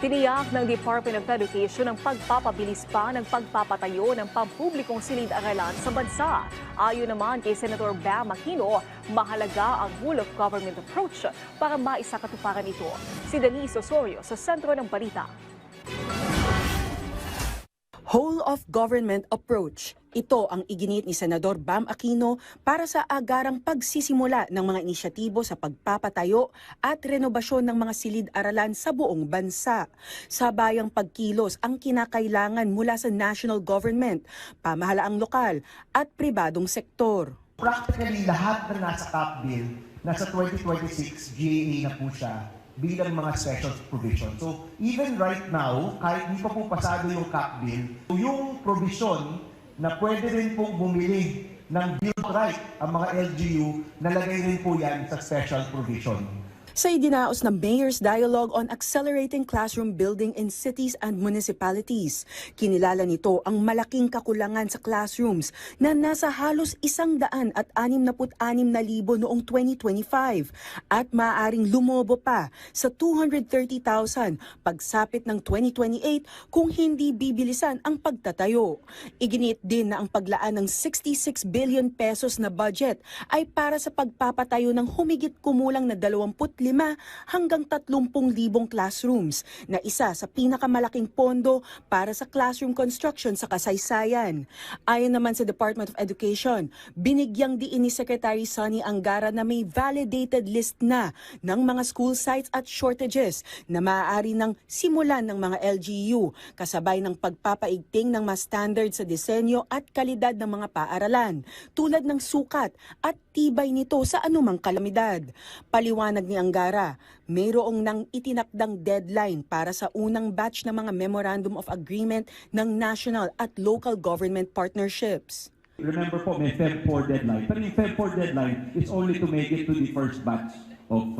Tiniyak ng Department of Education ang pagpapabilis pa ng pagpapatayo ng pampublikong silid-aralan sa bansa. Ayon naman kay Senator Bam Aquino, mahalaga ang whole of government approach para maisakatuparan ito. Si Denise Osorio sa sentro ng balita. Whole of government approach. Ito ang iginit ni Senador Bam Aquino para sa agarang pagsisimula ng mga inisyatibo sa pagpapatayo at renobasyon ng mga silid-aralan sa buong bansa. Sabayang pagkilos ang kinakailangan mula sa national government, pamahalaang lokal at pribadong sektor. Practically lahat na nasa CAP Bill, nasa 2026 GAA na po siya bilang mga special provision. So even right now, kahit hindi pa po pasado yung CAP Bill, yung provision na pwede rin pong bumili ng build right ang mga LGU, nalagay rin po yan sa special provision. Sa idinaos ng Mayor's Dialogue on Accelerating Classroom Building in Cities and Municipalities, kinilala nito ang malaking kakulangan sa classrooms na nasa halos 166,000 noong 2025 at maaaring lumobo pa sa 230,000 pagsapit ng 2028 kung hindi bibilisan ang pagtatayo. Iginit din na ang paglaan ng 66 billion pesos na budget ay para sa pagpapatayo ng humigit kumulang na 25 hanggang 30,000 classrooms na isa sa pinakamalaking pondo para sa classroom construction sa kasaysayan. Ayon naman sa Department of Education, binigyang diin ni Secretary Sonny Angara na may validated list na ng mga school sites at shortages na maaari ng simulan ng mga LGU kasabay ng pagpapaigting ng mga standard sa disenyo at kalidad ng mga paaralan tulad ng sukat at tibay nito sa anumang kalamidad. Paliwanag ni Angara, mayroong nang itinakdang deadline para sa unang batch ng mga Memorandum of Agreement ng national at local government partnerships. Remember po, may Feb 4 deadline. Pero yung Feb 4 deadline is only to make it to the first batch of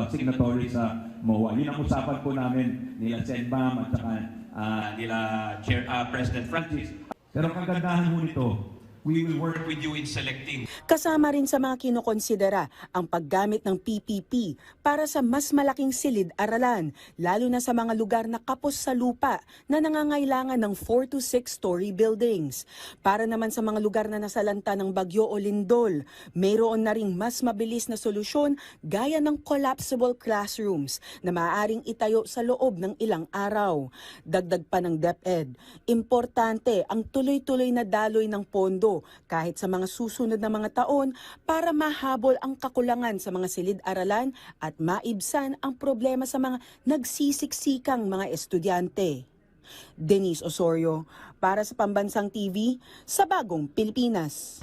signatories sa MOA. Yun ang usapan po namin nila Senbam at saka nila President Francis. Pero kagandahan mo nito, we will work with you in selecting. Kasama rin sa mga kinokonsidera ang paggamit ng PPP para sa mas malaking silid-aralan, lalo na sa mga lugar na kapos sa lupa na nangangailangan ng 4 to 6 story buildings. Para naman sa mga lugar na nasalanta ng bagyo o lindol, mayroon na ring mas mabilis na solusyon gaya ng collapsible classrooms na maaaring itayo sa loob ng ilang araw. Dagdag pa ng DepEd, importante ang tuloy-tuloy na daloy ng pondo kahit sa mga susunod na mga taon para mahabol ang kakulangan sa mga silid-aralan at maibsan ang problema sa mga nagsisiksikang mga estudyante. Denise Osorio, para sa Pambansang TV, sa Bagong Pilipinas.